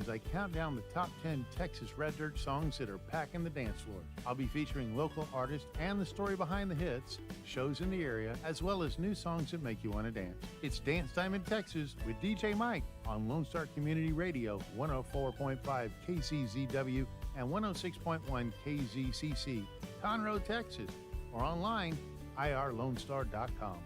as I count down the top 10 Texas Red Dirt songs that are packing the dance floor. I'll be featuring local artists and the story behind the hits, shows in the area, as well as new songs that make you want to dance. It's Dance Time in Texas with DJ Mike on Lone Star Community Radio, 104.5 KCZW and 106.1 KZCC, Conroe, Texas, or online, irlonestar.com.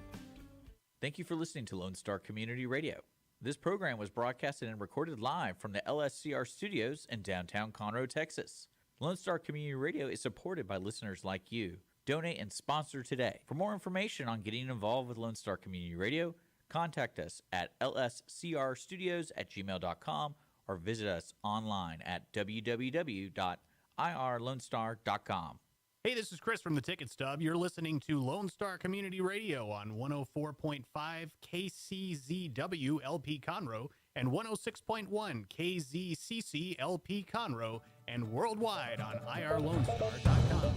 Thank you for listening to Lone Star Community Radio. This program was broadcasted and recorded live from the LSCR studios in downtown Conroe, Texas. Lone Star Community Radio is supported by listeners like you. Donate and sponsor today. For more information on getting involved with Lone Star Community Radio, contact us at lscrstudios@gmail.com or visit us online at www.irlonestar.com. Hey, this is Chris from the Ticket Stub. You're listening to Lone Star Community Radio on 104.5 KCZW LP Conroe and 106.1 KZCC LP Conroe and worldwide on irlonestar.com.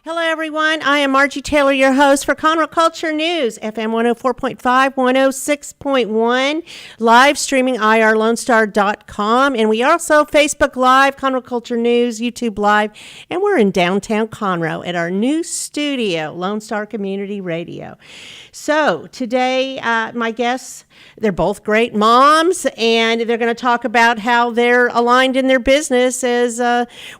Hello, everyone. I am Margie Taylor, your host for Conroe Culture News, FM 104.5, 106.1, live streaming irlonestar.com, and we also Facebook Live, Conroe Culture News, YouTube Live, and we're in downtown Conroe at our new studio, Lone Star Community Radio. So today, my guests, they're both great moms, and they're going to talk about how they're aligned in their business as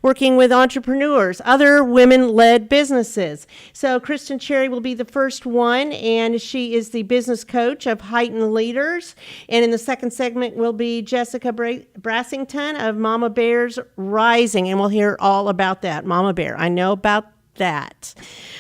working with entrepreneurs, other women-led businesses. So Christin Cherry will be the first one, and she is the business coach of Heightened Leaders. And in the second segment will be Jessica Brassington of Mama Bears Rising, and we'll hear all about that. Mama Bear, I know about that.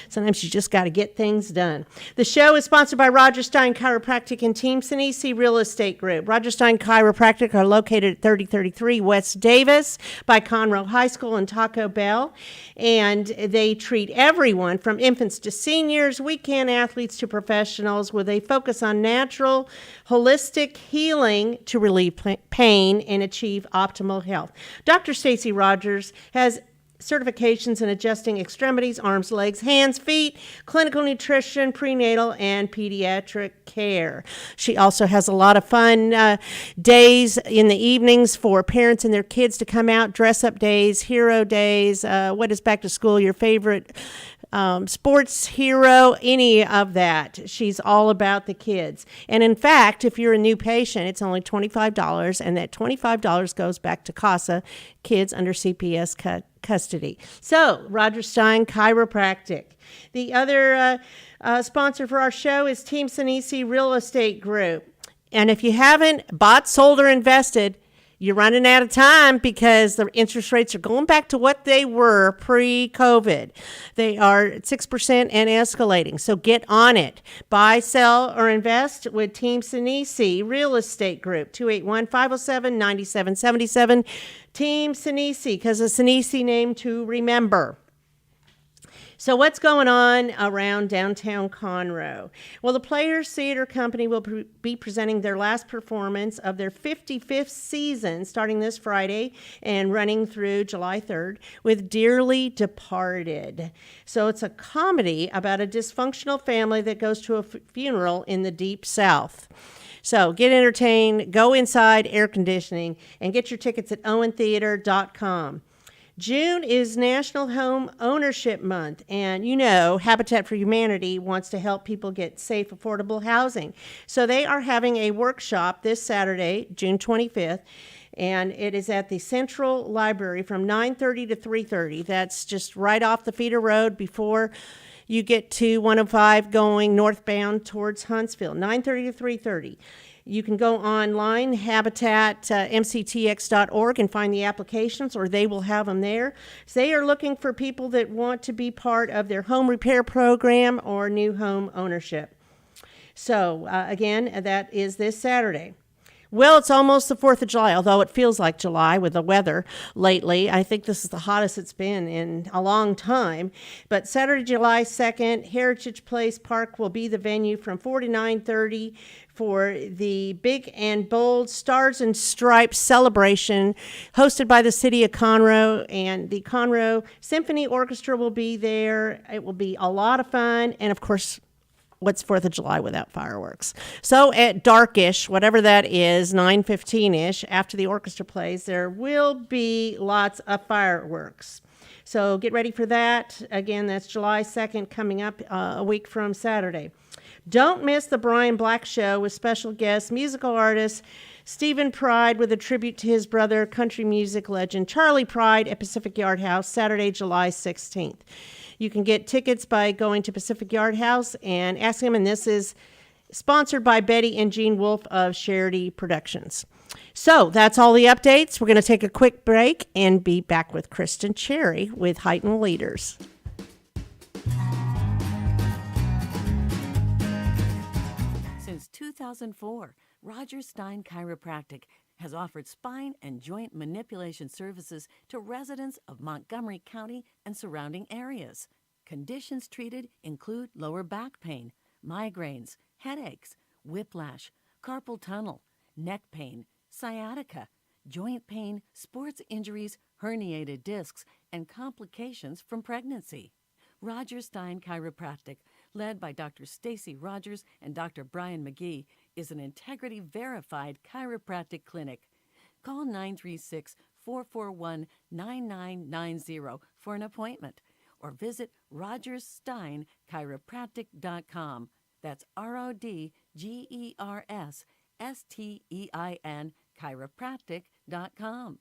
Sometimes you just got to get things done. The show is sponsored by Roger Stein Chiropractic and Team Sinisi Real Estate Group. Roger Stein Chiropractic are located at 3033 West Davis by Conroe High School and Taco Bell. And they treat everyone from infants to seniors, weekend athletes to professionals, where they focus on natural, holistic healing to relieve pain and achieve optimal health. Dr. Stacy Rogers has certifications in adjusting extremities, arms, legs, hands, feet, clinical nutrition, prenatal, and pediatric care. She also has a lot of fun days in the evenings for parents and their kids to come out, dress-up days, hero days, what is back to school, your favorite sports hero, any of that. She's all about the kids. And in fact, if you're a new patient, it's only $25, and that $25 goes back to CASA, kids under CPS custody. So, Roger Stein Chiropractic. The other sponsor for our show is Team Sinisi Real Estate Group. And if you haven't bought, sold, or invested, you're running out of time because the interest rates are going back to what they were pre-COVID. They are at 6% and escalating. So get on it. Buy, sell, or invest with Team Sinisi Real Estate Group, 281-507-9777. Team Sinisi, because a Sinisi name to remember. So what's going on around downtown Conroe? Well, the Players Theater Company will be presenting their last performance of their 55th season starting this Friday and running through July 3rd with Dearly Departed. So it's a comedy about a dysfunctional family that goes to a funeral in the Deep South. So get entertained, go inside, air conditioning, and get your tickets at owentheater.com. June is National Home Ownership Month, and you know Habitat for Humanity wants to help people get safe, affordable housing. So they are having a workshop this Saturday, June 25th, and it is at the Central Library from 9:30 to 3:30. That's just right off the feeder road before you get to 105 going northbound towards Huntsville, 9:30 to 3:30. You can go online, habitatmctx.org, and find the applications, or they will have them there. So they are looking for people that want to be part of their home repair program or new home ownership. So, again, that is this Saturday. Well, it's almost the 4th of July, although it feels like July with the weather lately. I think this is the hottest it's been in a long time. But Saturday, July 2nd, Heritage Place Park will be the venue from 4 to 9:30 for the Big and Bold Stars and Stripes celebration hosted by the city of Conroe, and the Conroe Symphony Orchestra will be there. It will be a lot of fun, and of course, what's 4th of July without fireworks? So at darkish, whatever that is, 9:15ish, after the orchestra plays, there will be lots of fireworks. So get ready for that. Again, that's July 2nd, coming up a week from Saturday. Don't miss the Brian Black Show with special guest, musical artist Stephen Pride, with a tribute to his brother, country music legend Charlie Pride, at Pacific Yard House, Saturday, July 16th. You can get tickets by going to Pacific Yard House and ask him, and this is sponsored by Betty and Gene Wolfe of Charity Productions. So that's all the updates. We're going to take a quick break and be back with Christin Cherry with Heightened Leaders. Since 2004, Roger Stein Chiropractic has offered spine and joint manipulation services to residents of Montgomery County and surrounding areas. Conditions treated include lower back pain, migraines, headaches, whiplash, carpal tunnel, neck pain, sciatica, joint pain, sports injuries, herniated discs, and complications from pregnancy. Roger Stein Chiropractic, led by Dr. Stacy Rogers and Dr. Brian McGee, is an integrity-verified chiropractic clinic. Call 936-441-9990 for an appointment, or visit rogerssteinchiropractic.com. That's RODGERSSTEIN chiropractic.com.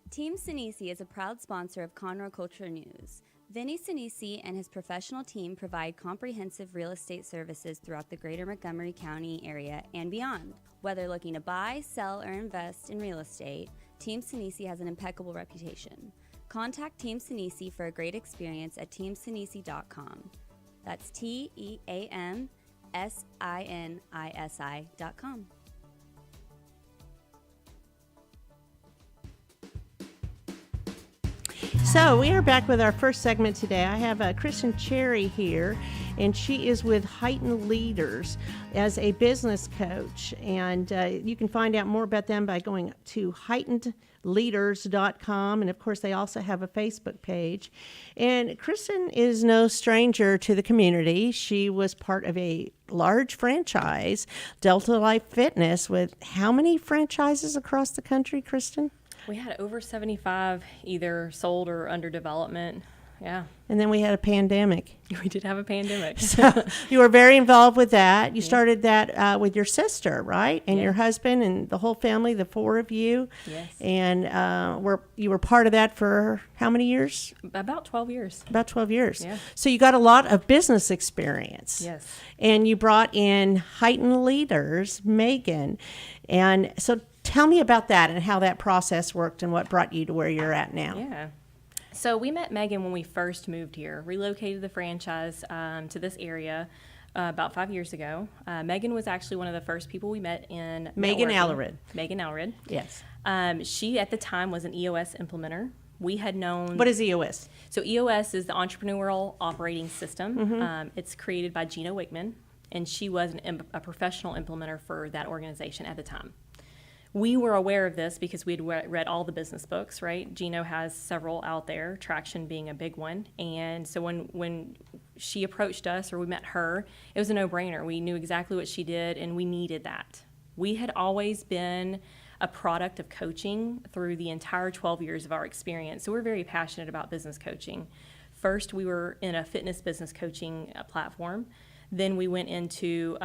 Team Sinisi is a proud sponsor of Conroe Culture News. Vinny Sinisi and his professional team provide comprehensive real estate services throughout the greater Montgomery County area and beyond. Whether looking to buy, sell, or invest in real estate, Team Sinisi has an impeccable reputation. Contact Team Sinisi for a great experience at teamsinisi.com. That's TEAMSINISI.com. So we are back with our first segment today. I have Christin Cherry here, and she is with Heightened Leaders as a business coach. And you can find out more about them by going to heightenedleaders.com. And of course, they also have a Facebook page. And Christin is no stranger to the community. She was part of a large franchise, Delta Life Fitness, with how many franchises across the country, Christin? We had over 75 either sold or under development. Yeah. And then we had a pandemic. We did have a pandemic. So you were very involved with that. You started that with your sister, right? And your husband and the whole family, the four of you. Yes. And you were part of that for how many years? About 12 years. About 12 years. Yeah. So you got a lot of business experience. Yes. And you brought in Heightened Leaders, Megan. And so tell me about that and how that process worked and what brought you to where you're at now. Yeah. So we met Megan when we first moved here, relocated the franchise to this area about 5 years ago. Megan was actually one of the first people we met in Megan networking. Allered. Megan Allered. Yes. She, at the time, was an EOS implementer. We had known... What is EOS? So EOS is the Entrepreneurial Operating System. Mm-hmm. It's created by Gino Wickman, and she was a professional implementer for that organization at the time. We were aware of this because we had read all the business books, right? Gino has several out there, Traction being a big one. And so when she approached us or we met her, it was a no-brainer. We knew exactly what she did, and we needed that. We had always been a product of coaching through the entire 12 years of our experience. So we're very passionate about business coaching. First, we were in a fitness business coaching platform. Then we went into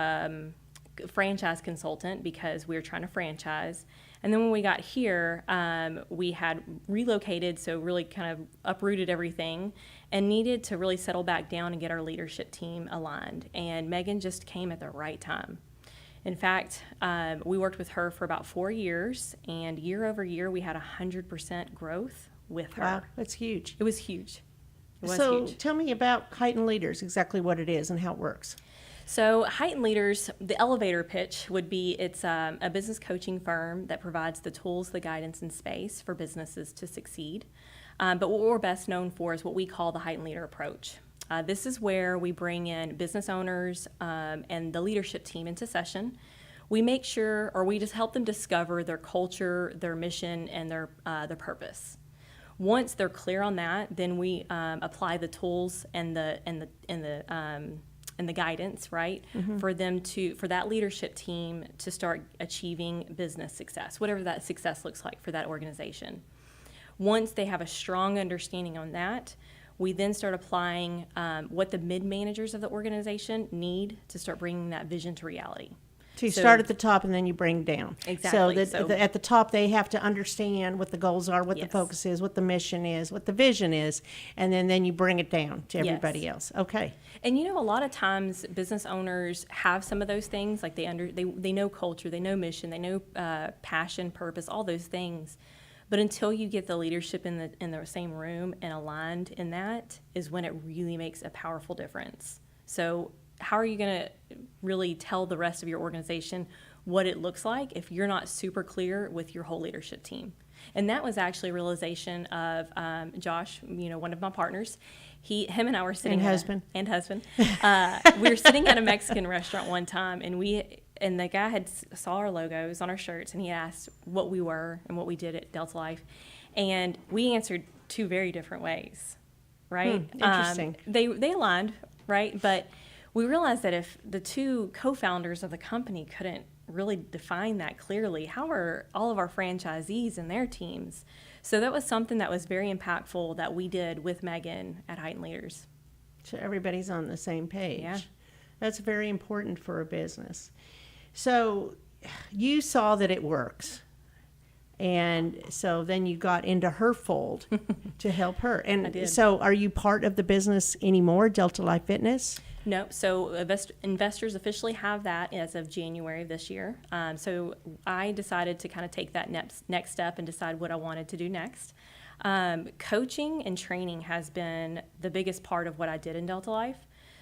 franchise consultant because we were trying to franchise. And then when we got here, we had relocated, so really kind of uprooted everything and needed to really settle back down and get our leadership team aligned. And Megan just came at the right time. In fact, we worked with her for about 4 years, and year over year, we had 100% growth with her. Wow, that's huge. It was huge. It was so huge. Tell me about Heightened Leaders, exactly what it is and how it works. So Heightened Leaders, the elevator pitch would be it's a business coaching firm that provides the tools, the guidance, and space for businesses to succeed. But what we're best known for is what we call the Heightened Leader approach. This is where we bring in business owners and the leadership team into session. We make sure, or we just help them discover their culture, their mission, and their purpose. Once they're clear on that, then we apply the tools and the guidance, right, for that leadership team to start achieving business success, whatever that success looks like for that organization. Once they have a strong understanding on that, we then start applying what the mid-managers of the organization need to start bringing that vision to reality. So you start at the top and then you bring down. Exactly. So at the top, they have to understand what the goals are, what Yes. the focus is, what the mission is, what the vision is, and then you bring it down to everybody else. Okay. And a lot of times business owners have some of those things, like they know culture, they know mission, they know passion, purpose, all those things. But until you get the leadership in the same room and aligned in that is when it really makes a powerful difference. So how are you going to really tell the rest of your organization what it looks like if you're not super clear with your whole leadership team? And that was actually a realization of Josh, one of my partners. Him and I were sitting and husband. We were sitting at a Mexican restaurant one time, and the guy saw our logos on our shirts, and he asked what we were and what we did at Delta Life, and we answered two very different ways, right? Interesting. They aligned, right? But we realized that if the two co-founders of the company couldn't really define that clearly, how are all of our franchisees and their teams? So that was something that was very impactful that we did with Megan at Heightened Leaders. So everybody's on the same page. Yeah. That's very important for a business. So you saw that it works. And so then you got into her fold to help her. And I did. So are you part of the business anymore, Delta Life Fitness? No, so investors officially have that as of January of this year. So I decided to kind of take that next step and decide what I wanted to do next. Coaching and training has been the biggest part of what I did in Delta Life.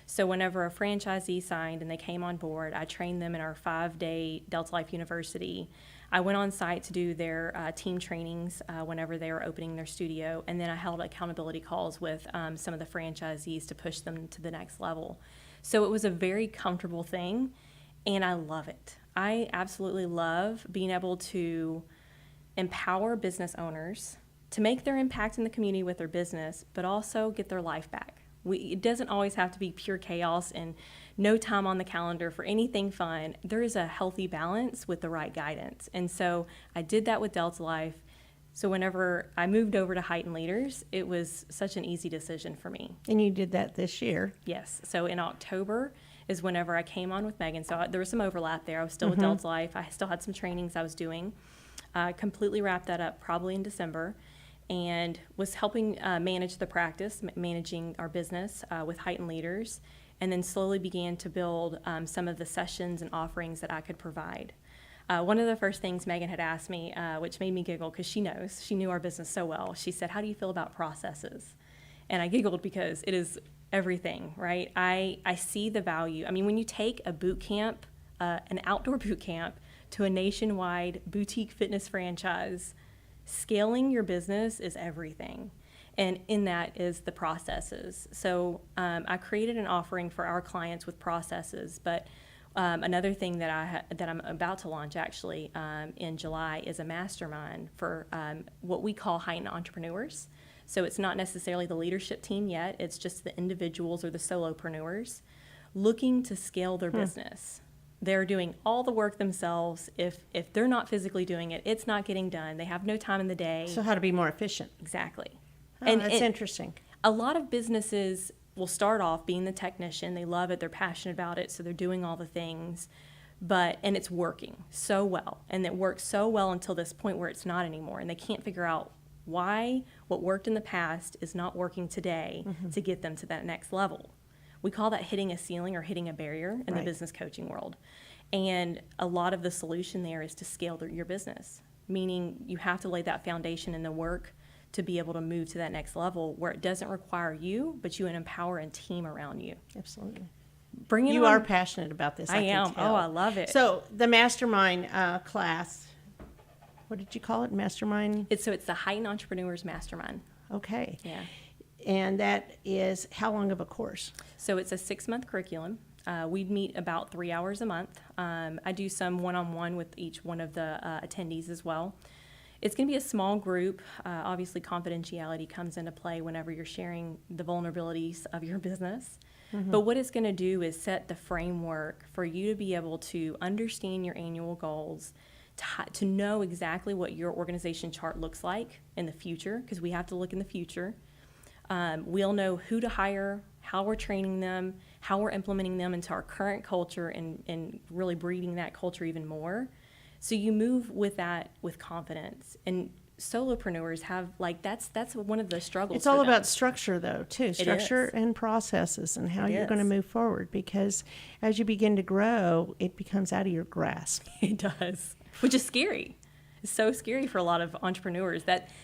So whenever a franchisee signed and they came on board, I trained them in our 5-day Delta Life University. I went on site to do their team trainings whenever they were opening their studio, and then I held accountability calls with some of the franchisees to push them to the next level. So it was a very comfortable thing, and I love it. I absolutely love being able to empower business owners to make their impact in the community with their business, but also get their life back. It doesn't always have to be pure chaos and no time on the calendar for anything fun. There is a healthy balance with the right guidance. And so I did that with Delta Life. So whenever I moved over to Heightened Leaders, it was such an easy decision for me. And you did that this year. Yes. So in October is whenever I came on with Megan. So there was some overlap there. I was still with Delta Life. I still had some trainings I was doing. Completely wrapped that up probably in December, and was helping manage the practice, managing our business with Heightened Leaders, and then slowly began to build some of the sessions and offerings that I could provide. One of the first things Megan had asked me, which made me giggle because she knew our business so well. She said, "How do you feel about processes?" And I giggled because it is everything, right? I see the value. I mean, when you take a boot camp, an outdoor boot camp, to a nationwide boutique fitness franchise, scaling your business is everything. And in that is the processes. So I created an offering for our clients with processes, but another thing that I'm about to launch actually in July is a mastermind for what we call Heightened entrepreneurs. So it's not necessarily the leadership team yet, it's just the individuals or the solopreneurs looking to scale their business. They're doing all the work themselves. If they're not physically doing it, it's not getting done. They have no time in the day. So how to be more efficient. Exactly. Oh, that's interesting. A lot of businesses will start off being the technician. They love it. They're passionate about it. So they're doing all the things. And it's working so well. And it works so well until this point where it's not anymore. And they can't figure out why what worked in the past is not working today to get them to that next level. We call that hitting a ceiling or hitting a barrier in the business coaching world. And a lot of the solution there is to scale your business, meaning you have to lay that foundation in the work to be able to move to that next level where it doesn't require you, but you empower a team around you. Absolutely. Bring it You on. are passionate about this. I am. Can tell. Oh, I love it. So the mastermind class, what did you call it? Mastermind? It's the Heightened Entrepreneurs Mastermind. Okay. Yeah. And that is how long of a course? So it's a 6-month curriculum. We'd meet about 3 hours a month. I do some one-on-one with each one of the attendees as well. It's going to be a small group. Obviously, confidentiality comes into play whenever you're sharing the vulnerabilities of your business. But what it's going to do is set the framework for you to be able to understand your annual goals, to know exactly what your organization chart looks like in the future, because we have to look in the future. We'll know who to hire, how we're training them, how we're implementing them into our current culture, and really breeding that culture even more. So you move with that with confidence. And solopreneurs have, like, that's one of the struggles. It's all for them. about structure, though, too. Structure and processes and how you're going to move forward, because as you begin to grow, it becomes out of your grasp. It does, which is scary. It's so scary for a lot of entrepreneurs.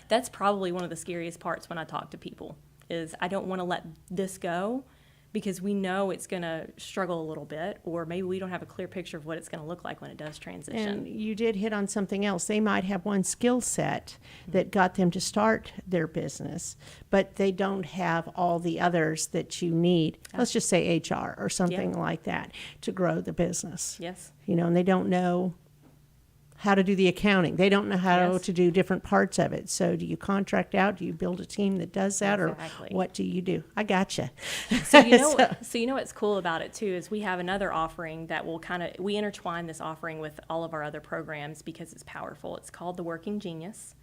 That's probably one of the scariest parts when I talk to people, is I don't want to let this go, because we know it's going to struggle a little bit, or maybe we don't have a clear picture of what it's going to look like when it does transition. And you did hit on something else. They might have one skill set that got them to start their business, but they don't have all the others that you need. Let's just say HR or something like that to grow the business. Yes. You know, and they don't know how to do the accounting. They don't know how to do different parts of it. So do you contract out? Do you build a team that does that? Exactly. Or what do you do? I gotcha. So you know what's cool about it too is we have another offering that will we intertwine this offering with all of our other programs because it's powerful. It's called the Working Genius,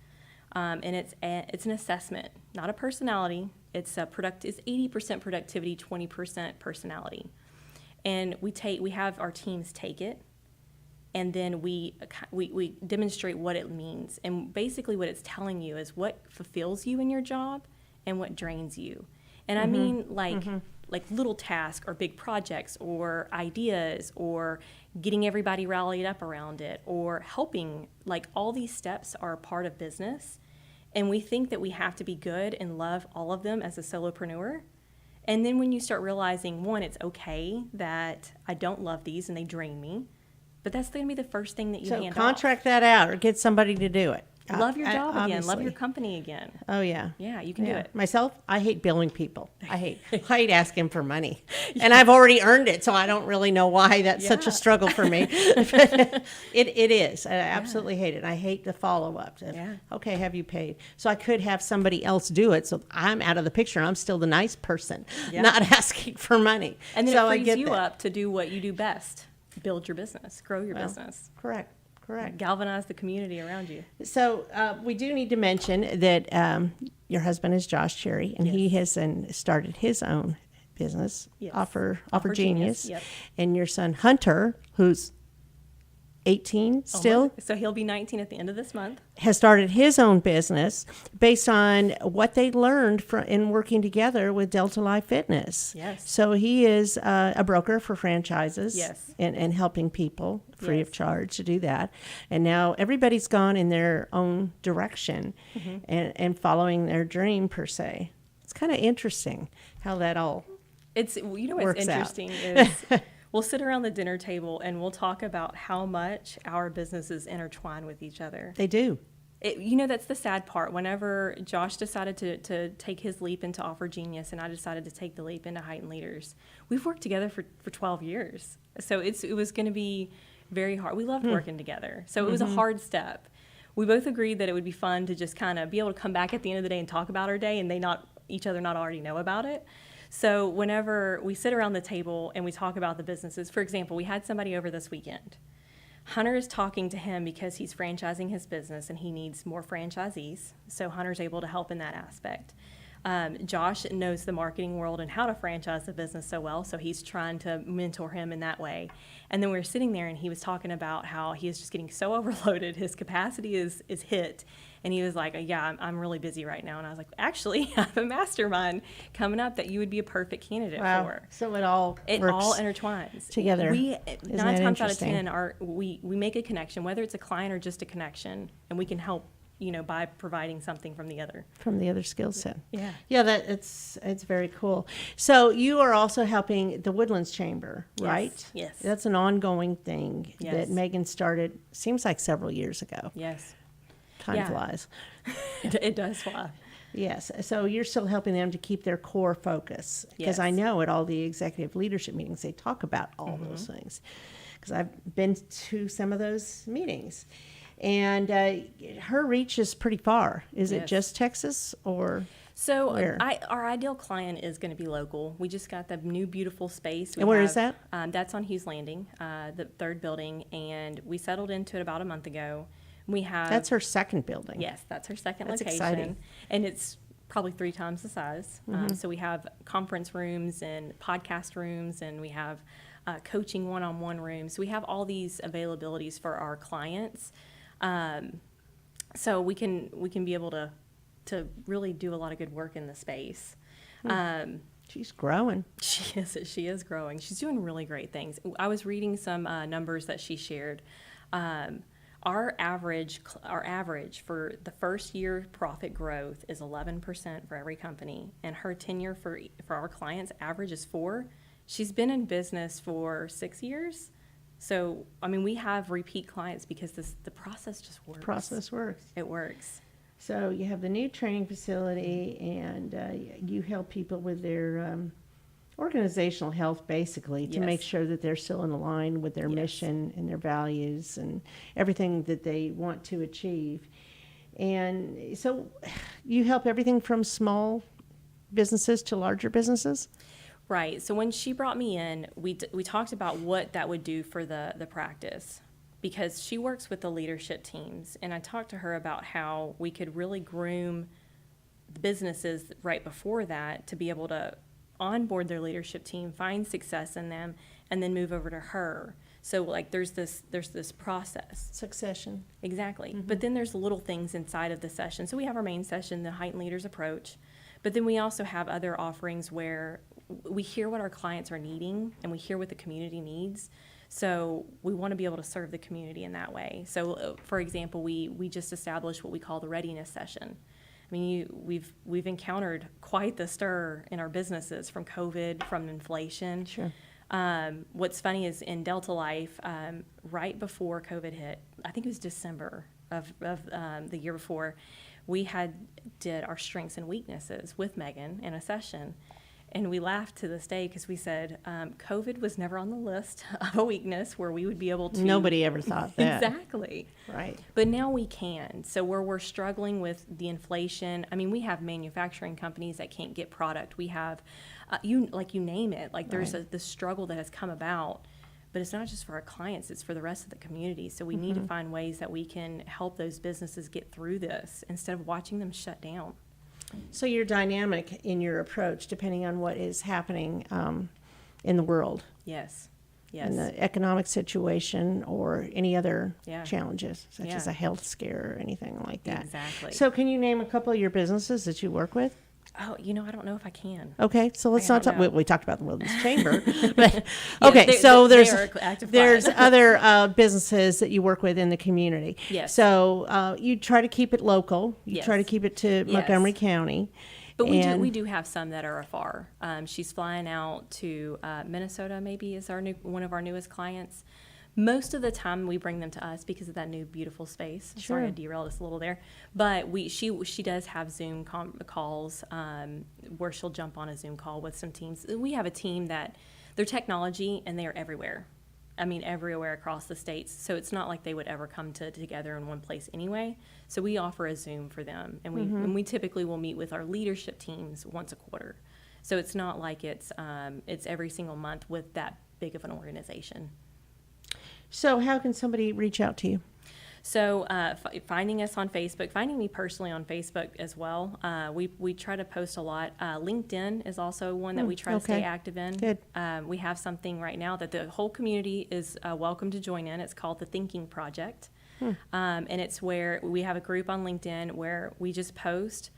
and it's an assessment, not a personality. It's 80% productivity, 20% personality, and we have our teams take it. And then we demonstrate what it means. And basically what it's telling you is what fulfills you in your job and what drains you. And I mean like little tasks or big projects or ideas or getting everybody rallied up around it or helping. Like, all these steps are a part of business. And we think that we have to be good and love all of them as a solopreneur. And then when you start realizing, one, it's okay that I don't love these and they drain me. But that's going to be the first thing that you hand off. So contract that out or get somebody to do it. Love your job again. Obviously. Love your company again. Oh, yeah. Yeah, you can do it. Myself, I hate billing people. I hate asking for money. And I've already earned it, so I don't really know why that's such a struggle for me. But it is. I absolutely hate it. I hate the follow-up. Okay, have you paid? So I could have somebody else do it, so I'm out of the picture. I'm still the nice person, not asking for money. And then so it frees you up to do what you do best. Build your business, grow your business. Correct. Galvanize the community around you. So we do need to mention that your husband is Josh Cherry, and he has started his own business, Offer Genius. Yep. And your son Hunter, who's 18 still. So he'll be 19 at the end of this month. Has started his own business based on what they learned in working together with Delta Life Fitness. Yes. So he is a broker for franchises. Yes. And helping people free of charge to do that. And now everybody's gone in their own direction and following their dream, per se. It's kind of interesting how that all what's interesting out. is we'll sit around the dinner table and we'll talk about how much our businesses intertwine with each other. They do. That's the sad part. Whenever Josh decided to take his leap into Offer Genius and I decided to take the leap into Heightened Leaders, we've worked together for 12 years. So it was going to be very hard. We loved working together. So it was a hard step. We both agreed that it would be fun to just kind of be able to come back at the end of the day and talk about our day and each other not already know about it. So whenever we sit around the table and we talk about the businesses, for example, we had somebody over this weekend. Hunter is talking to him because he's franchising his business and he needs more franchisees. So Hunter's able to help in that aspect. Josh knows the marketing world and how to franchise the business so well, so he's trying to mentor him in that way. And then we were sitting there and he was talking about how he is just getting so overloaded, his capacity is hit. And he was like, yeah, I'm really busy right now. And I was like, actually, I have a mastermind coming up that you would be a perfect candidate for. So it all intertwines together. We 9 times out of 10 we make a connection, whether it's a client or just a connection, and we can help by providing something from the other skill set. Yeah. It's very cool. So you are also helping the Woodlands Chamber, right? Yes. That's an ongoing thing that Megan started, seems like several years ago. Yes. Time flies. It does fly. Yes. So you're still helping them to keep their core focus. Because I know at all the executive leadership meetings, they talk about all those things. Because I've been to some of those meetings. And her reach is pretty far. Is it Yes. just Texas or? So Where? our ideal client is going to be local. We just got the new beautiful space. And where is that? That's on Hughes Landing, the third building, and we settled into it about a month ago. We have That's her second building. Yes, that's her second That's location, exciting. and it's probably 3 times the size. So we have conference rooms and podcast rooms, and we have coaching one-on-one rooms. We have all these availabilities for our clients, so we can be able to really do a lot of good work in the space. She's growing. She is growing. She's doing really great things. I was reading some numbers that she shared. Our average for the first year profit growth is 11% for every company, and her tenure for our clients average is 4. She's been in business for 6 years. So, I mean, we have repeat clients because the process just works. Process works. It works. So you have the new training facility, and you help people with their organizational health, basically, to Yes. make sure that they're still in line with their Yes. mission and their values and everything that they want to achieve. And so you help everything from small businesses to larger businesses? Right. So when she brought me in, we talked about what that would do for the practice, because she works with the leadership teams, and I talked to her about how we could really groom the businesses right before that to be able to onboard their leadership team, find success in them, and then move over to her. So like there's this process. Succession. Exactly. But then there's little things inside of the session. So we have our main session, the Heightened Leaders Approach, but then we also have other offerings where we hear what our clients are needing and we hear what the community needs. So we want to be able to serve the community in that way. So for example, we just established what we call the readiness session. I mean, we've encountered quite the stir in our businesses from COVID, from inflation. Sure. What's funny is in Delta Life, right before COVID hit, I think it was December of the year before, we did our strengths and weaknesses with Megan in a session. And we laughed to this day because we said COVID was never on the list of a weakness where we would be able to. Nobody ever thought that. Exactly. Right. But now we can. So where we're struggling with the inflation, I mean, we have manufacturing companies that can't get product. We have, you name it. Like there's this struggle that has come about, but it's not just for our clients, it's for the rest of the community. So we need to find ways that we can help those businesses get through this instead of watching them shut down. So you're dynamic in your approach depending on what is happening in the world, Yes. in the economic situation or any other Yeah. challenges, such as Yeah. a health scare or anything like that. Exactly. So can you name a couple of your businesses that you work with? Oh, I don't know if I can. Okay, so let's I not don't talk. know. We talked about the Wilderness Chamber, but Yeah, okay. So they there's are active clients. other businesses that you work with in the community. Yes. So you try to keep it local. You try to Yes. keep it to Yes. Montgomery County. But And- we do have some that are afar. She's flying out to Minnesota. Maybe is one of our newest clients. Most of the time, we bring them to us because of that new beautiful space. Sorry, I Sure. derailed us a little there. But she does have Zoom calls where she'll jump on a Zoom call with some teams. We have a team that they're technology and they are everywhere. I mean, everywhere across the states. So it's not like they would ever come together in one place anyway. So we offer a Zoom for them, and we typically will meet with our leadership teams once a quarter. So it's not like it's every single month with that big of an organization. So how can somebody reach out to you? So finding us on Facebook, finding me personally on Facebook as well. We try to post a lot. LinkedIn is also one that we try to stay okay. active in. Good. We have something right now that the whole community is welcome to join in. It's called the Thinking Project. And it's where we have a group on LinkedIn where we just post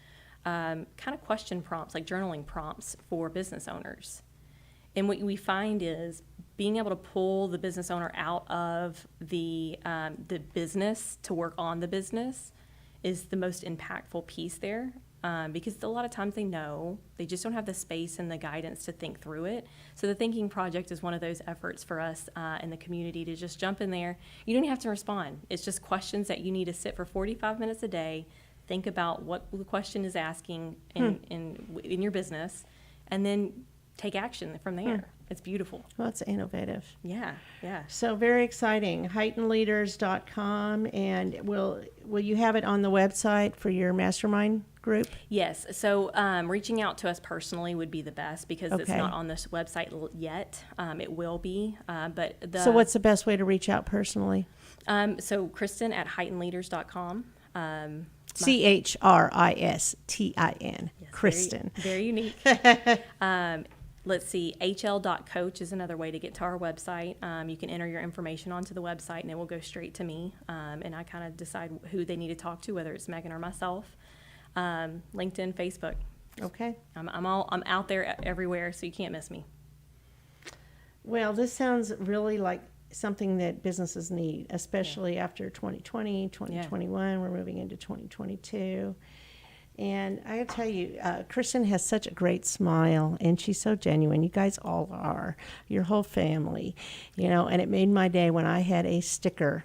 kind of question prompts, like journaling prompts for business owners. And what we find is being able to pull the business owner out of the business to work on the business is the most impactful piece there. Because a lot of times they just don't have the space and the guidance to think through it. So the Thinking Project is one of those efforts for us in the community to just jump in there. You don't have to respond. It's just questions that you need to sit for 45 minutes a day, think about what the question is asking in your business, and then take action from there. It's beautiful. Well, it's innovative. Yeah, yeah. So very exciting. Heightenedleaders.com, and will you have it on the website for your mastermind group? Yes. So reaching out to us personally would be the best because it's Okay. not on this website yet. It will be. So what's the best way to reach out personally? So Christin at heightenedleaders.com. CHRISTIN. Yes, Christin. Very unique. Let's see, hl.coach is another way to get to our website. You can enter your information onto the website and it will go straight to me. And I kind of decide who they need to talk to, whether it's Megan or myself. LinkedIn, Facebook. Okay. I'm out there everywhere, so you can't miss me. Well, this sounds really like something that businesses need, especially after 2020, 2021. We're moving into 2022. And I gotta tell you, Christin has such a great smile, and she's so genuine. You guys all are, your whole family, and it made my day when I had a sticky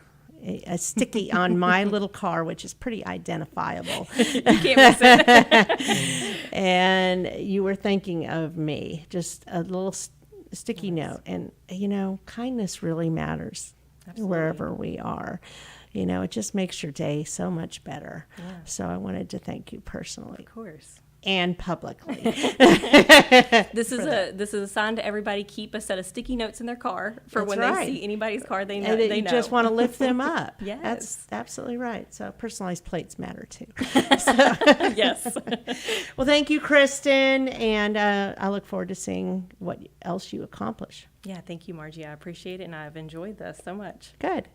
on my little car, which is pretty identifiable. You can't miss it. And you were thinking of me, just a little sticky note. And, kindness really matters. Absolutely. Wherever we are. It just makes your day so much better. Yeah. So I wanted to thank you personally. Of course. And publicly. This is a sign to everybody. Keep a set of sticky notes in their car for That's when right. they see anybody's car. They know. And they you know. just want to lift them up. Yes. That's absolutely right. So personalized plates matter too. Yes. Well, thank you, Christin, and I look forward to seeing what else you accomplish. Yeah, thank you, Margie. I appreciate it, and I've enjoyed this so much. Good.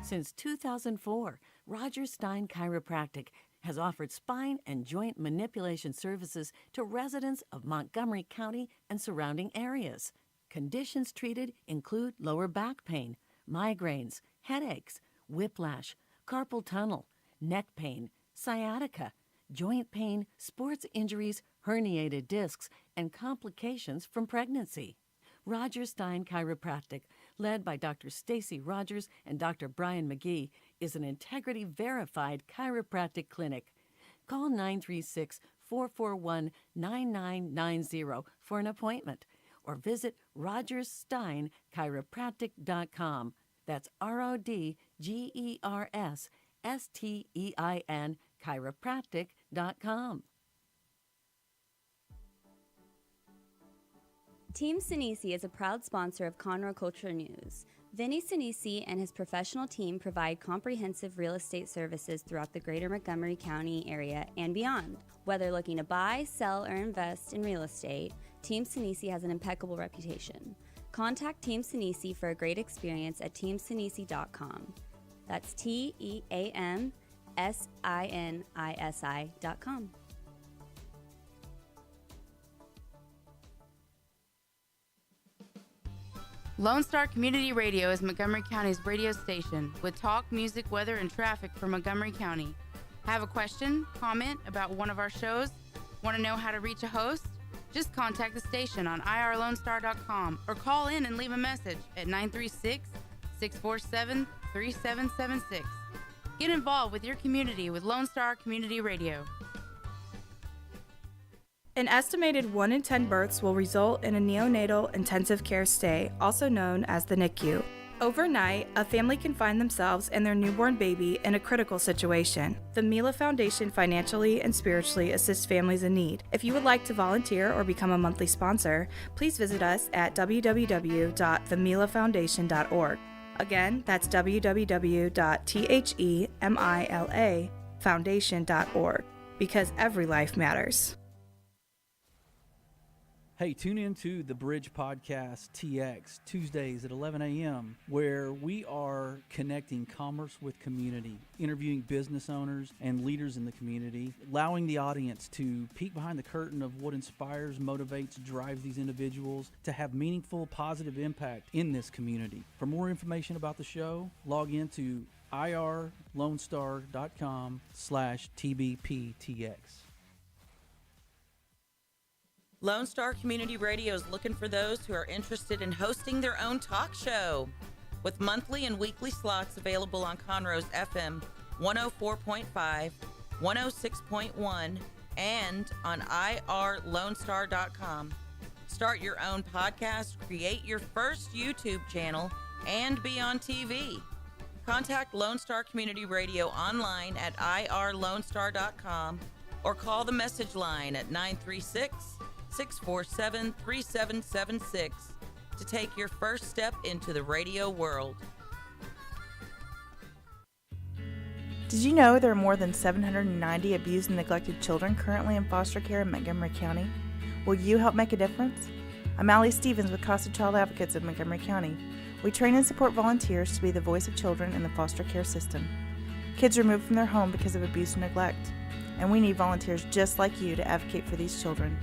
Since 2004, Roger Stein Chiropractic has offered spine and joint manipulation services to residents of Montgomery County and surrounding areas. Conditions treated include lower back pain, migraines, headaches, whiplash, carpal tunnel, neck pain, sciatica, joint pain, sports injuries, herniated discs, and complications from pregnancy. Roger Stein Chiropractic, led by Dr. Stacy Rogers and Dr. Brian McGee, is an integrity-verified chiropractic clinic. Call 936-441-9990 for an appointment or visit rogerssteinchiropractic.com. That's RODGERSSTEIN chiropractic.com. Team Sinisi is a proud sponsor of Conroe Culture News. Vinny Sinisi and his professional team provide comprehensive real estate services throughout the greater Montgomery County area and beyond. Whether looking to buy, sell, or invest in real estate, Team Sinisi has an impeccable reputation. Contact Team Sinisi for a great experience at teamsinisi.com. That's TEAMSINISI.com. Lone Star Community Radio is Montgomery County's radio station with talk, music, weather, and traffic for Montgomery County. Have a question, comment about one of our shows? Want to know how to reach a host? Just contact the station on irlonestar.com or call in and leave a message at 936-647-3776. Get involved with your community with Lone Star Community Radio. An estimated 1 in 10 births will result in a neonatal intensive care stay, also known as the NICU. Overnight, a family can find themselves and their newborn baby in a critical situation. The Mila Foundation financially and spiritually assists families in need. If you would like to volunteer or become a monthly sponsor, please visit us at www.themilafoundation.org. Again, that's www.themilafoundation.org, because every life matters. Hey, tune in to the Bridge Podcast TX Tuesdays at 11 a.m., where we are connecting commerce with community, interviewing business owners and leaders in the community, allowing the audience to peek behind the curtain of what inspires, motivates, drives these individuals to have meaningful, positive impact in this community. For more information about the show, log into irlonestar.com/TBPTX. Lone Star Community Radio is looking for those who are interested in hosting their own talk show. With monthly and weekly slots available on Conroe's FM 104.5, 106.1, and on irlonestar.com. Start your own podcast, create your first YouTube channel, and be on TV. Contact Lone Star Community Radio online at irlonestar.com or call the message line at 936-647-3776 to take your first step into the radio world. Did you know there are more than 790 abused and neglected children currently in foster care in Montgomery County? Will you help make a difference? I'm Allie Stevens with Casa Child Advocates of Montgomery County. We train and support volunteers to be the voice of children in the foster care system. Kids removed from their home because of abuse and neglect. And we need volunteers just like you to advocate for these children.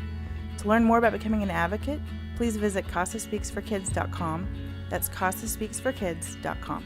To learn more about becoming an advocate, please visit CasaSpeaksForKids.com. That's CasaSpeaksForKids.com.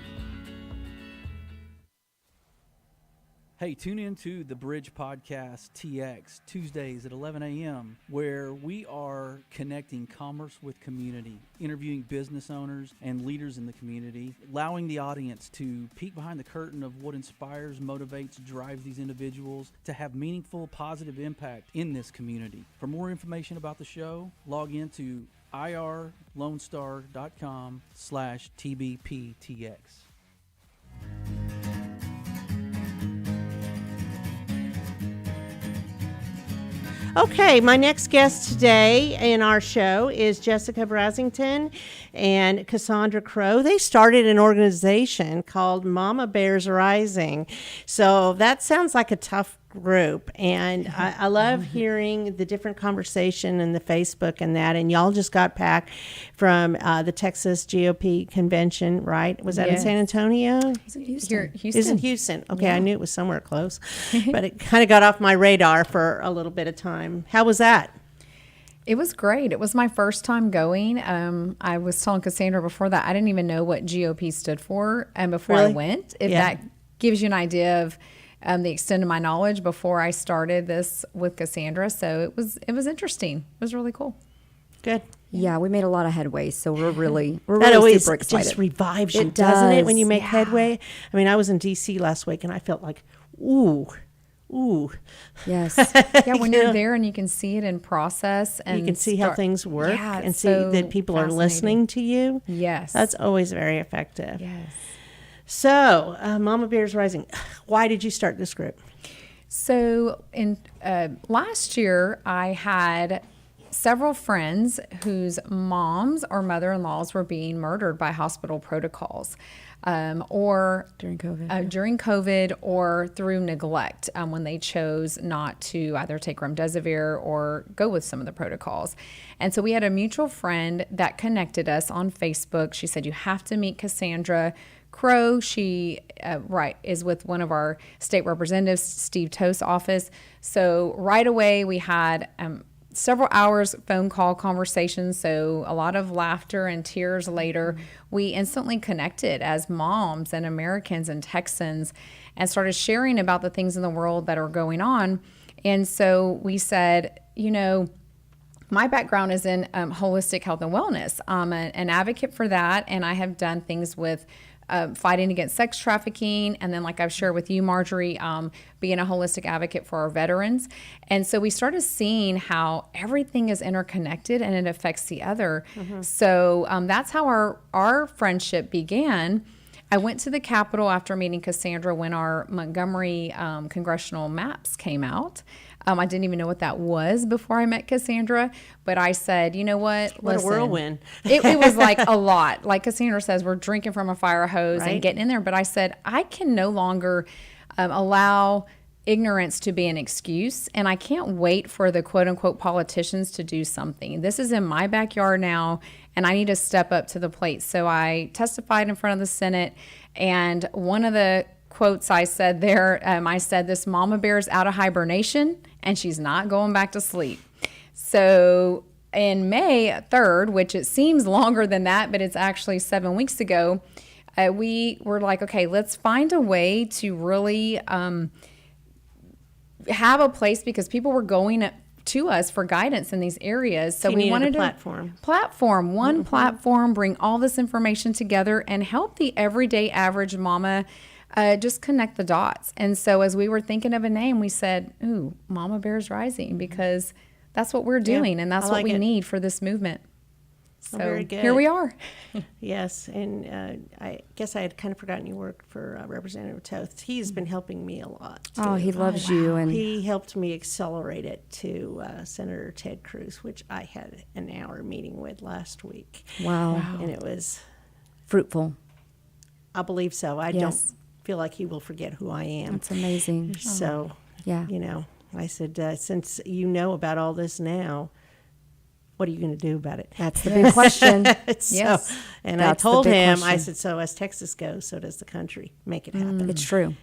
Hey, tune in to the Bridge Podcast TX Tuesdays at 11 a.m., where we are connecting commerce with community, interviewing business owners and leaders in the community, allowing the audience to peek behind the curtain of what inspires, motivates, drives these individuals to have meaningful, positive impact in this community. For more information about the show, log into irlonestar.com/TBPTX. Okay, my next guest today in our show is Jessica Brassington and Cassandra Crowe. They started an organization called Mama Bears Rising. So that sounds like a tough group, and I love hearing the different conversation and the Facebook and that. And y'all just got back from the Texas GOP convention, right? Was that in San Antonio? It's in Houston. It's in Houston. Okay, Yeah. I knew it was somewhere close, but it kind of got off my radar for a little bit of time. How was that? It was great. It was my first time going. I was telling Cassandra before that I didn't even know what GOP stood for, and before I went, if that gives you an idea of the extent of my knowledge before I started this with Cassandra. So it was interesting. It was really cool. Good. Yeah, we made a lot of headway, so we're really always super excited. just revives you, doesn't it, when you make headway? I mean, I was in D.C. last week, and I felt like, ooh. Yes. Yeah, when you're there and you can see it in process, and you can see how things work, and see that people are listening to you. Yes. That's always very effective. Yes. So, Mama Bears Rising, why did you start this group? So, in last year, I had several friends whose moms or mother-in-laws were being murdered by hospital protocols, or during COVID, or through neglect, when they chose not to either take remdesivir or go with some of the protocols. And so we had a mutual friend that connected us on Facebook. She said, "You have to meet Cassandra Crowe." She is with one of our state representatives, Steve Toast's office. So right away we had several hours phone call conversations. So a lot of laughter and tears later. We instantly connected as moms and Americans and Texans, and started sharing about the things in the world that are going on. And so we said, my background is in holistic health and wellness. I'm an advocate for that, and I have done things with fighting against sex trafficking, and then, like I've shared with you, Marjorie, being a holistic advocate for our veterans. And so we started seeing how everything is interconnected and it affects the other. So that's how our friendship began. I went to the Capitol after meeting Cassandra when our Montgomery congressional maps came out. I didn't even know what that was before I met Cassandra, but I said, you know what? What a whirlwind. It was like a lot. Like Cassandra says, we're drinking from a fire hose and getting in there. But I said, I can no longer allow ignorance to be an excuse, and I can't wait for the quote-unquote politicians to do something. This is in my backyard now, and I need to step up to the plate. So I testified in front of the Senate, and one of the quotes I said there, I said, "This mama bear's out of hibernation, and she's not going back to sleep." So in May 3rd, which it seems longer than that, but it's actually 7 weeks ago, we were like, okay, let's find a way to really have a place, because people were going to us for guidance in these areas. So You we needed a wanted platform. one platform, bring all this information together and help the everyday average mama just connect the dots. And so as we were thinking of a name, we said, ooh, Mama Bears Rising, because that's what we're doing and that's I what like we it. need for this movement. So Very good. here we are. Yes, and I guess I had kind of forgotten you worked for Representative Toth. He's been helping me a lot. Oh, he loves you. And He helped me accelerate it to Senator Ted Cruz, which I had an hour meeting with last week. wow. And it was, Fruitful. I believe so. I Yes. don't feel like he will forget who I am. That's amazing. So, Yeah. you know, I said, since you know about all this now, what are you going to do about it? That's the big question. Yes. And That's the I told big him, I question. said, so as Texas goes, so does the country. Make it happen. It's true.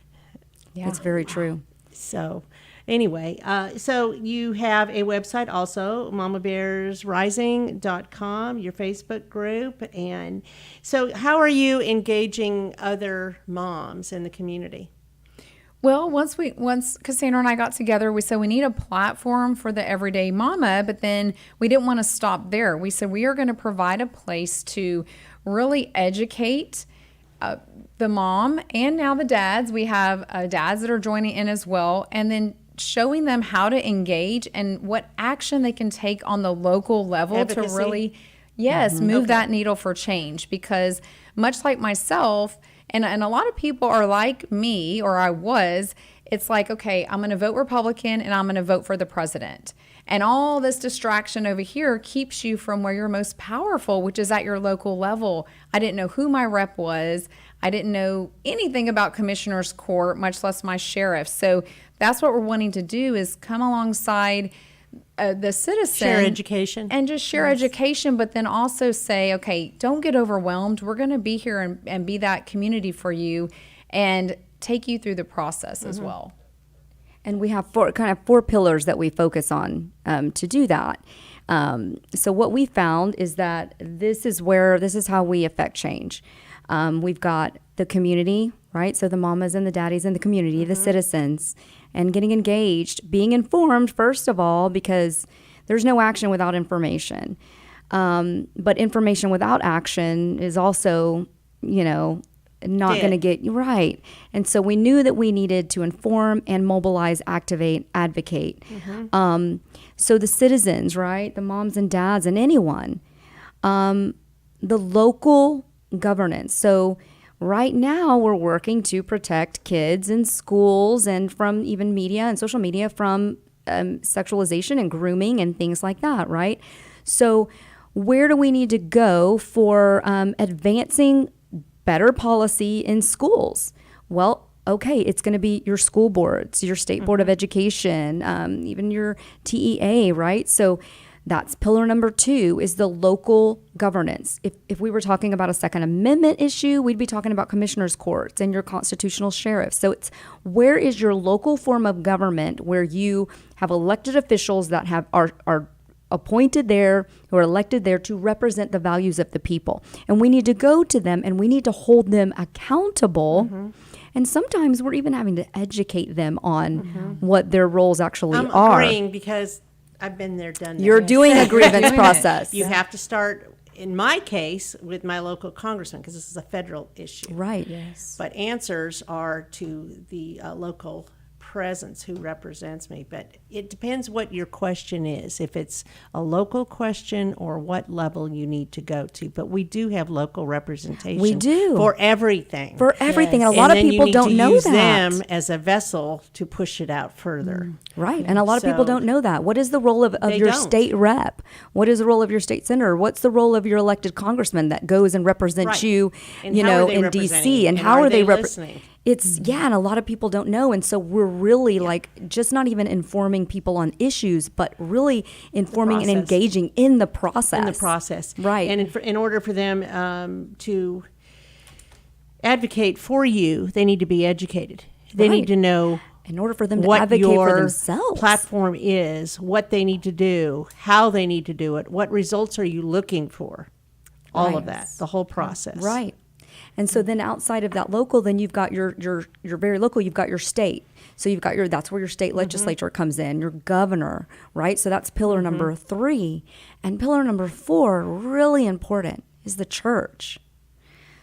Yeah. It's very true. So anyway, so you have a website also, mamabearsrising.com, your Facebook group. And so how are you engaging other moms in the community? Well, once Cassandra and I got together, we said we need a platform for the everyday mama, but then we didn't want to stop there. We said we are going to provide a place to really educate the mom and now the dads. We have dads that are joining in as well, and then showing them how to engage and what action they can take on the local level Advocacy? to really, move that needle for change. Because much like myself, and a lot of people are like me, or I was, it's like, okay, I'm going to vote Republican and I'm going to vote for the president. And all this distraction over here keeps you from where you're most powerful, which is at your local level. I didn't know who my rep was. I didn't know anything about commissioner's court, much less my sheriff. So that's what we're wanting to do, is come alongside the citizen. Share education. And just share education, but then also say, okay, don't get overwhelmed. We're going to be here and be that community for you and take you through the process as well. And we have four pillars that we focus on to do that. So what we found is that this is how we affect change. We've got the community, right? So the mamas and the daddies in the community, the citizens, and getting engaged, being informed, first of all, because there's no action without information. But information without action is also, not going to get you right. And so we knew that we needed to inform and mobilize, activate, advocate. So the citizens, right? The moms and dads and anyone, the local governance. So right now we're working to protect kids in schools and from even media and social media from sexualization and grooming and things like that, right? So where do we need to go for advancing better policy in schools? Well, okay, it's going to be your school boards, your state board of education, even your TEA, right? So that's pillar number 2 is the local governance. If we were talking about a Second Amendment issue, we'd be talking about commissioners' courts and your constitutional sheriff. So it's where is your local form of government where you have elected officials that are appointed there, who are elected there to represent the values of the people. And we need to go to them and we need to hold them accountable. And sometimes we're even having to educate them on what their roles actually I'm are. agreeing because I've been there, done that. You're doing a grievance process. You have to start, in my case, with my local congressman, because this is a federal issue. Right. Yes. But answers are to the local presence who represents me. But it depends what your question is, if it's a local question or what level you need to go to. But we do have local representation. We do. For everything. For everything. And a And lot of then people you need don't to know use that. them as a vessel to push it out further. Right. And a lot of people So- don't know that. What is the role of They your don't. state rep? What is the role of your state senator? What's the role of your elected congressman that goes and represents Right. you, And how are they in representing DC? you? And And how are are they they listening? It's, and a lot of people don't know. And so we're really just not even informing people on issues, but really informing and process. engaging in the process. In the process. Right. And in order for them to advocate for you, they need to be educated. They Right. need to know in order for them to what advocate your for themselves. platform is, what they need to do, how they need to do it, what results are you looking for, all of Right. that, the whole process. Right. And so then outside of that local, then you've got your very local, you've got your state. So you've got that's where your state legislature comes in, your governor, right? So that's pillar number 3. And pillar number 4, really important, is the church.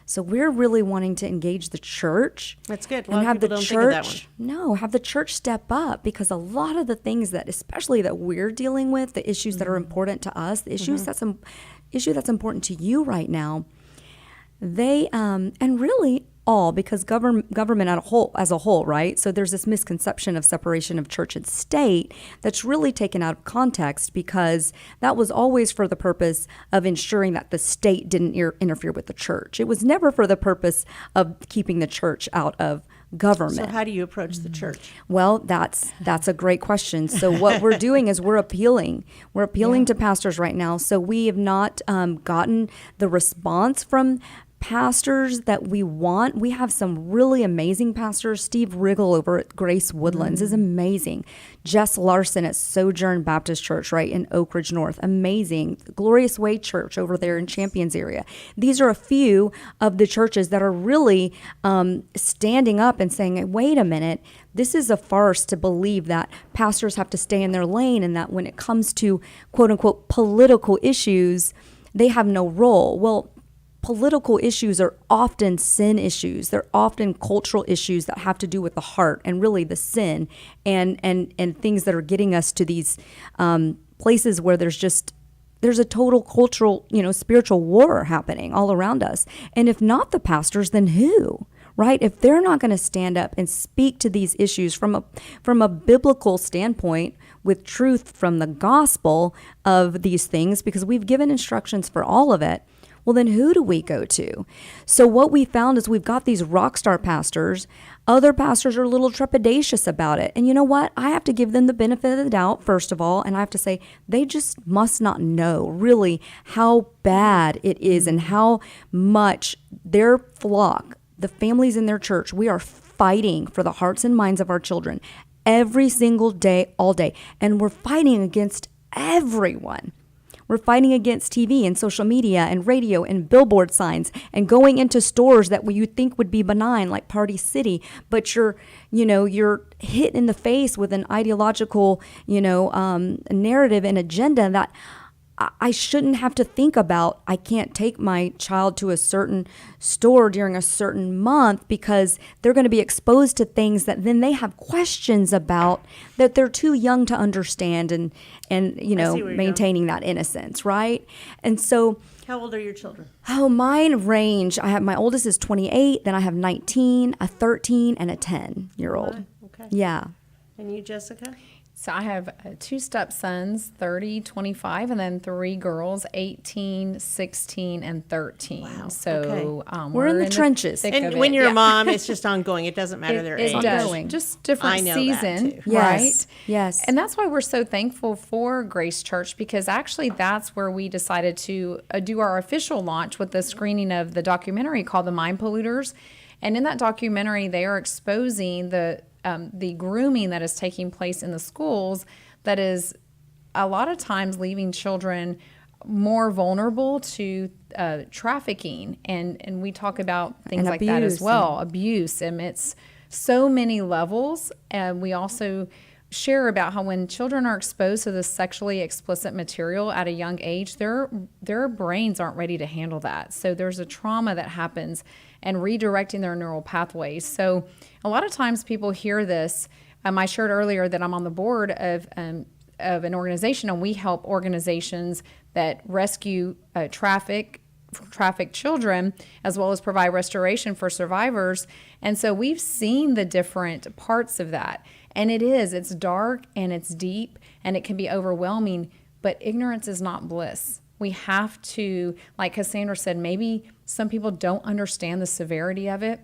So we're really wanting to engage the church. That's good. And have the church, have the church step up, because a lot of the things that, especially that we're dealing with, the issues that are important to us, the issues issue that's important to you right now, they and really all, because government as a whole, right? So there's this misconception of separation of church and state that's really taken out of context, because that was always for the purpose of ensuring that the state didn't interfere with the church. It was never for the purpose of keeping the church out of government. So how do you approach the church? Well, that's a great question. So what we're doing is we're appealing to pastors right now. So we have not gotten the response from pastors that we want. We have some really amazing pastors. Steve Riggle over at Grace Woodlands is amazing. Jess Larson at Sojourn Baptist Church, right in Oak Ridge North, amazing. Glorious Way Church over there in Champions area. These are a few of the churches that are really standing up and saying, wait a minute, this is a farce to believe that pastors have to stay in their lane, and that when it comes to quote unquote political issues, they have no role. Well, political issues are often sin issues. They're often cultural issues that have to do with the heart and really the sin and things that are getting us to these places where there's a total cultural, spiritual war happening all around us. And if not the pastors, then who? Right? If they're not going to stand up and speak to these issues from a biblical standpoint with truth from the gospel of these things, because we've given instructions for all of it, well, then who do we go to? So what we found is we've got these rock star pastors. Other pastors are a little trepidatious about it. And you know what? I have to give them the benefit of the doubt, first of all. And I have to say, they just must not know really how bad it is and how much their flock, the families in their church, we are fighting for the hearts and minds of our children every single day, all day. And we're fighting against everyone. We're fighting against TV and social media and radio and billboard signs and going into stores that you think would be benign, like Party City, but you're hit in the face with an ideological, narrative and agenda that I shouldn't have to think about. I can't take my child to a certain store during a certain month because they're going to be exposed to things that then they have questions about that they're too young to understand and maintaining that innocence, right? And so, how old are your children? Oh, mine range. My oldest is 28, then I have 19, a 13, and a 10-year-old. Okay. Yeah. And you, Jessica? So I have 2 stepsons, 30, 25, and then 3 girls, 18, 16, and 13. Wow. So we're in the trenches. And when you're a mom, it's just ongoing. It doesn't matter their age. It does. Just different season, yes. right? Yes. And that's why we're so thankful for Grace Church, because actually that's where we decided to do our official launch with the screening of the documentary called The Mind Polluters. And in that documentary, they are exposing the grooming that is taking place in the schools that is a lot of times leaving children more vulnerable to trafficking. And we talk about things like that as well, abuse. And it's so many levels. And we also share about how when children are exposed to this sexually explicit material at a young age, their brains aren't ready to handle that. So there's a trauma that happens and redirecting their neural pathways. So a lot of times people hear this. I shared earlier that I'm on the board of an organization, and we help organizations that rescue trafficked children, as well as provide restoration for survivors. And so we've seen the different parts of that. And it's dark and it's deep and it can be overwhelming, but ignorance is not bliss. We have to, like Cassandra said, maybe some people don't understand the severity of it,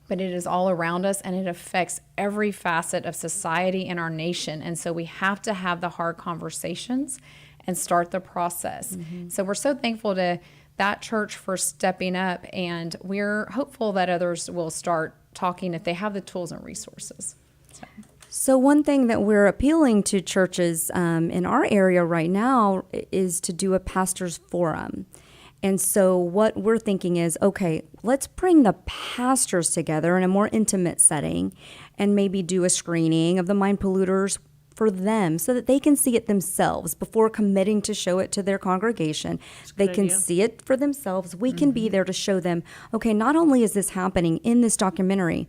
but it is all around us and it affects every facet of society and our nation. And so we have to have the hard conversations and start the process. Mm-hmm. So we're so thankful to that church for stepping up, and we're hopeful that others will start talking if they have the tools and resources. So one thing that we're appealing to churches in our area right now is to do a pastor's forum. And so what we're thinking is, okay, let's bring the pastors together in a more intimate setting and maybe do a screening of the mind polluters for them so that they can see it themselves before committing to show it to their congregation. They can see it for themselves. We can be there to show them, okay, not only is this happening in this documentary,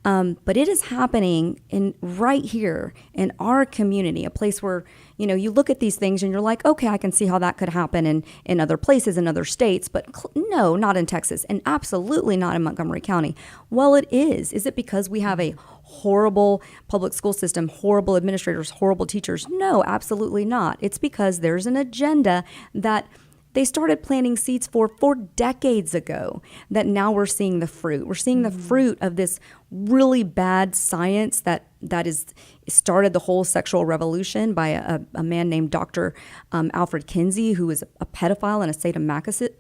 but it is happening right here in our community, a place where, you look at these things and you're like, okay, I can see how that could happen in other places, in other states, but no, not in Texas, and absolutely not in Montgomery County. Well, it is. Is it because we have a horrible public school system, horrible administrators, horrible teachers? No, absolutely not. It's because there's an agenda that they started planting seeds for 4 decades ago that now we're seeing the fruit. We're seeing the fruit of this really bad science that is started the whole sexual revolution by a man named Dr. Alfred Kinsey, who is a pedophile and a sadomasochist.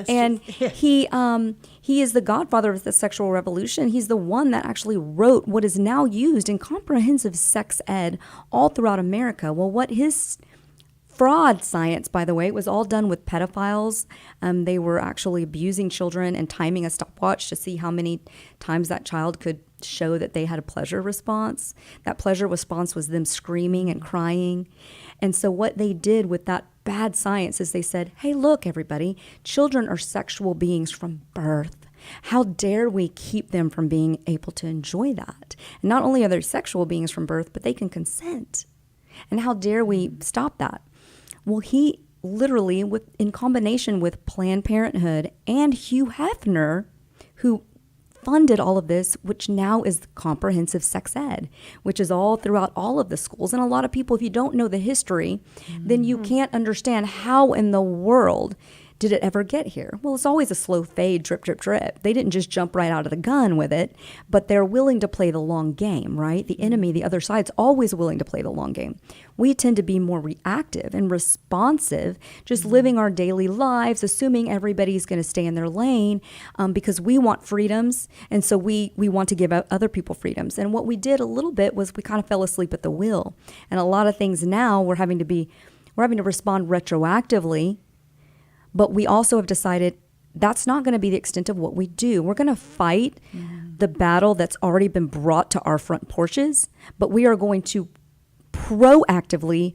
And he is the godfather of the sexual revolution. He's the one that actually wrote what is now used in comprehensive sex ed all throughout America. Well, what his fraud science, by the way, it was all done with pedophiles. They were actually abusing children and timing a stopwatch to see how many times that child could show that they had a pleasure response. That pleasure response was them screaming and crying. And so what they did with that bad science is they said, hey, look, everybody, children are sexual beings from birth. How dare we keep them from being able to enjoy that? And not only are they sexual beings from birth, but they can consent. And how dare we stop that? Well, he literally, in combination with Planned Parenthood and Hugh Hefner, who funded all of this, which now is comprehensive sex ed, which is all throughout all of the schools. And a lot of people, if you don't know the history, then you can't understand how in the world did it ever get here? Well, it's always a slow fade, drip, drip, drip. They didn't just jump right out of the gun with it, but they're willing to play the long game, right? The enemy, the other side's always willing to play the long game. We tend to be more reactive and responsive, just living our daily lives, assuming everybody's going to stay in their lane because we want freedoms, and so we want to give out other people freedoms. And what we did a little bit was we kind of fell asleep at the wheel. And a lot of things now we're having to respond retroactively. But we also have decided that's not going to be the extent of what we do. We're going to fight the battle that's already been brought to our front porches, but we are going to proactively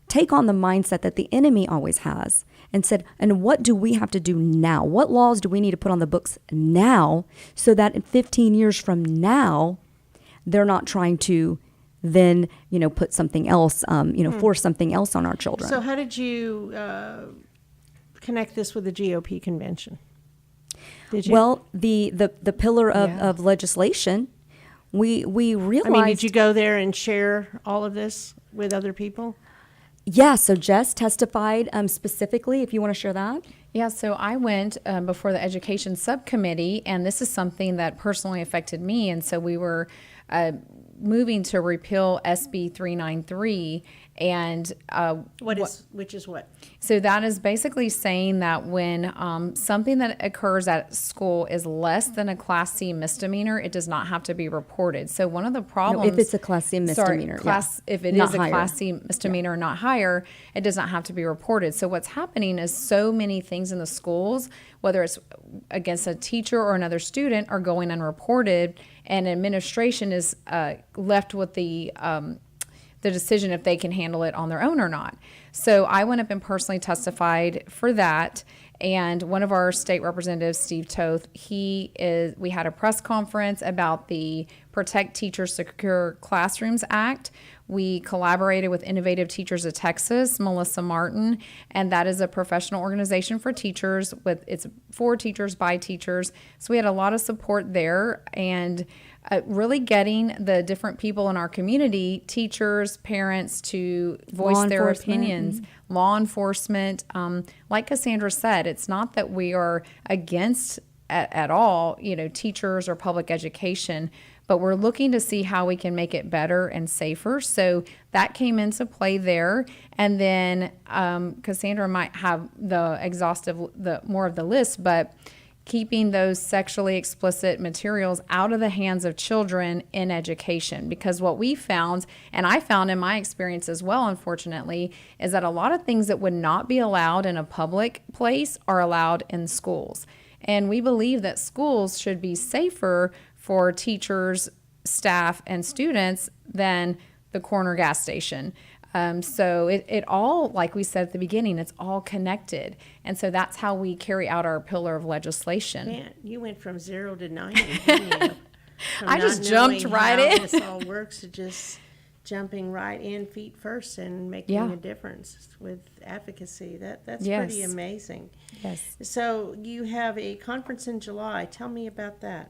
take on the mindset that the enemy always has and said, and what do we have to do now? What laws do we need to put on the books now so that in 15 years from now, they're not trying to then, put something else, force something else on our children. So how did you connect this with the GOP convention? Did you? Well, the pillar of legislation, we realized. Did you go there and share all of this with other people? Yeah, so Jess testified specifically, if you want to share that. Yeah, so I went before the education subcommittee, and this is something that personally affected me. And so we were moving to repeal SB 393. And which is what? So that is basically saying that when something that occurs at school is less than a Class C misdemeanor, it does not have to be reported. So one of the problems, if it's a Class C misdemeanor, if it is a Class C misdemeanor or not higher, it does not have to be reported. So what's happening is so many things in the schools, whether it's against a teacher or another student, are going unreported, and administration is left with the decision if they can handle it on their own or not. So I went up and personally testified for that. And one of our state representatives, Steve Toth, we had a press conference about the Protect Teachers Secure Classrooms Act. We collaborated with Innovative Teachers of Texas, Melissa Martin, and that is a professional organization for teachers. It's for teachers by teachers. So we had a lot of support there, and really getting the different people in our community, teachers, parents, to voice their opinions. Law enforcement, like Cassandra said, it's not that we are against at all, teachers or public education, but we're looking to see how we can make it better and safer. So that came into play there. And then Cassandra might have the more of the list, but keeping those sexually explicit materials out of the hands of children in education. Because what we found, and I found in my experience as well, unfortunately, is that a lot of things that would not be allowed in a public place are allowed in schools. And we believe that schools should be safer for teachers, staff, and students than the corner gas station. So it all, like we said at the beginning, it's all connected. And so that's how we carry out our pillar of legislation. Man, you went from 0 to 90. Didn't you? I just jumped right in. How this all works to just jumping right in feet first and making a difference with advocacy. That's pretty amazing. Yes. So you have a conference in July. Tell me about that.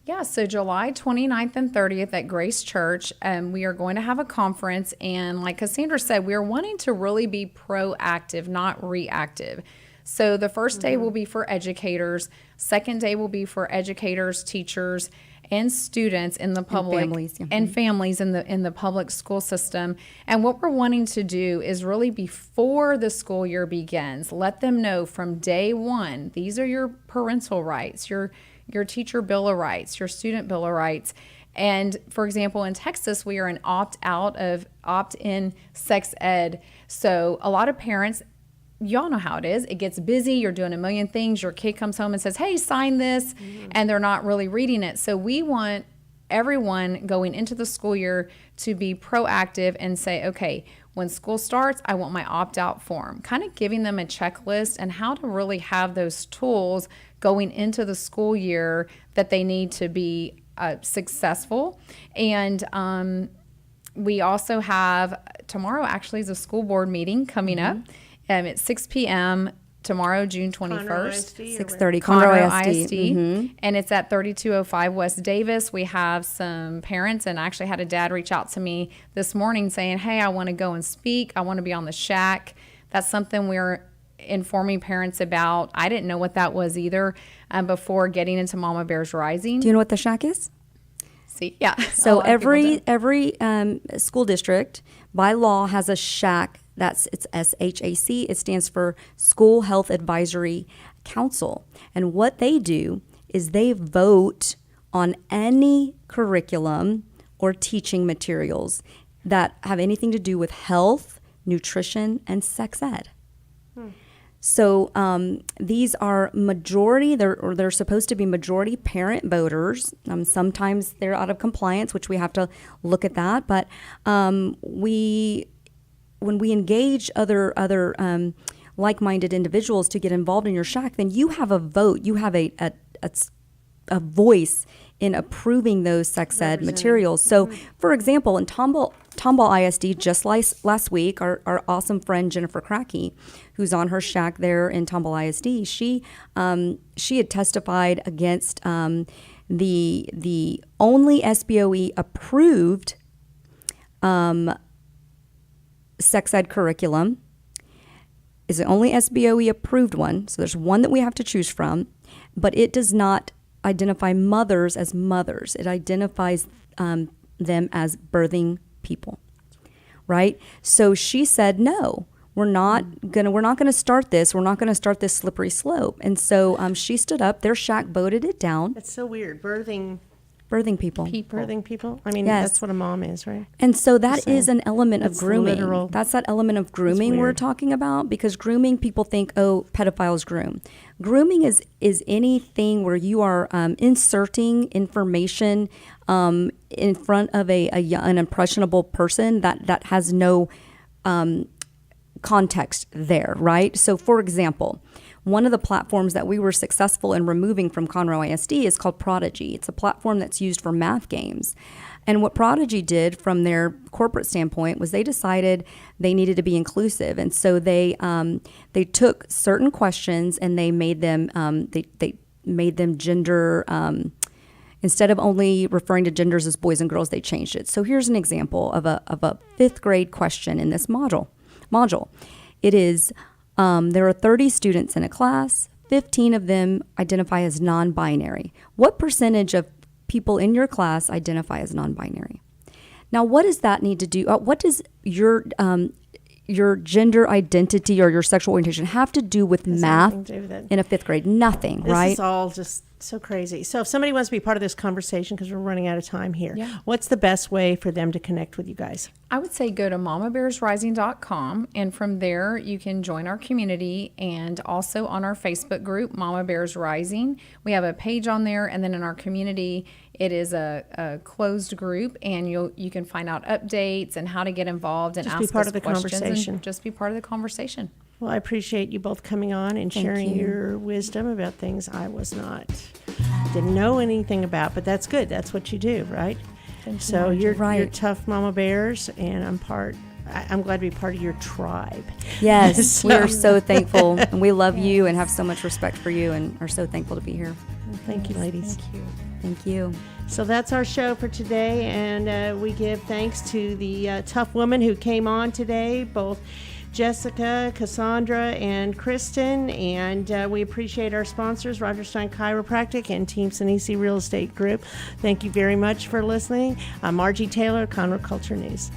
Yeah, so July 29th and 30th at Grace Church, we are going to have a conference. And like Cassandra said, we are wanting to really be proactive, not reactive. So the first day will be for educators. Second day will be for educators, teachers, and students in the public and families in the public school system. And what we're wanting to do is really before the school year begins, let them know from day one, these are your parental rights, your teacher bill of rights, your student bill of rights. And for example, in Texas, we are an opt-in sex ed. So a lot of parents, y'all know how it is. It gets busy. You're doing a million things. Your kid comes home and says, hey, sign this. And they're not really reading it. So we want everyone going into the school year to be proactive and say, okay, when school starts, I want my opt-out form, kind of giving them a checklist and how to really have those tools going into the school year that they need to be successful. And we also have, tomorrow actually is a school board meeting coming up at 6 p.m. tomorrow, June 21st. 6:30, Conroe ISD. And it's at 3205 West Davis. We have some parents, and I actually had a dad reach out to me this morning saying, hey, I want to go and speak. I want to be on the shack. That's something we're informing parents about. I didn't know what that was either before getting into Mama Bears Rising. Do you know what the shack is? See, yeah. So every school district by law has a shack. It's SHAC. It stands for School Health Advisory Council. And what they do is they vote on any curriculum or teaching materials that have anything to do with health, nutrition, and sex ed. So these are majority, they're supposed to be majority parent voters. Sometimes they're out of compliance, which we have to look at that. But when we engage other like-minded individuals to get involved in your shack, then you have a vote. You have a voice in approving those sex ed materials. So, for example, in Tomball ISD just last week, our awesome friend Jennifer Crackey, who's on her shack there in Tomball ISD, she had testified against the only SBOE approved sex ed curriculum is the only SBOE approved one. So there's one that we have to choose from, but it does not identify mothers as mothers. It identifies them as birthing people, right? So she said, no, we're not gonna start this. We're not gonna start this slippery slope. And so she stood up. Their shack voted it down. That's so weird. Birthing people. Birthing people. I mean, yes. That's what a mom is, right? And so that is an element of grooming. Literal. That's that element of grooming we're talking about, because grooming, people think, oh, pedophiles groom. Grooming is anything where you are inserting information in front of an impressionable person that has no context there, right? So, for example, one of the platforms that we were successful in removing from Conroe ISD is called Prodigy. It's a platform that's used for math games. And what Prodigy did from their corporate standpoint was they decided they needed to be inclusive. And so they took certain questions and they made them they made them gender instead of only referring to genders as boys and girls, they changed it. So here's an example of a fifth grade question in this module. It is there are 30 students in a class. 15 of them identify as non-binary. What percentage of people in your class identify as non-binary? Now, what does that need to do? What does your your gender identity or your sexual orientation have to do with math nothing to do with it. in a 5th grade? Nothing, This right? is all just so crazy. So if somebody wants to be part of this conversation, because we're running out of time here, Yeah. what's the best way for them to connect with you guys? I would say go to mamabearsrising.com, and from there you can join our community, and also on our Facebook group, Mama Bears Rising. We have a page on there, and then in our community, it is a closed group, and you can find out updates and how to get involved and Just ask be part us of the questions conversation. and just be part of the conversation. Well, I appreciate you both coming on and Thank sharing you. your wisdom about things I didn't know anything about, but that's good. That's what you do, right? So you're tough mama bears, and I'm glad to be part of your tribe. Yes, we are so thankful, and we love you and have so much respect for you, and are so thankful to be here. Thank you, ladies. Thank you. Thank you. So that's our show for today, and we give thanks to the tough women who came on today, both Jessica, Cassandra, and Christin, and we appreciate our sponsors, Roger Stein Chiropractic and Team Sinisi Real Estate Group. Thank you very much for listening. I'm Margie Taylor, Conroe Culture News.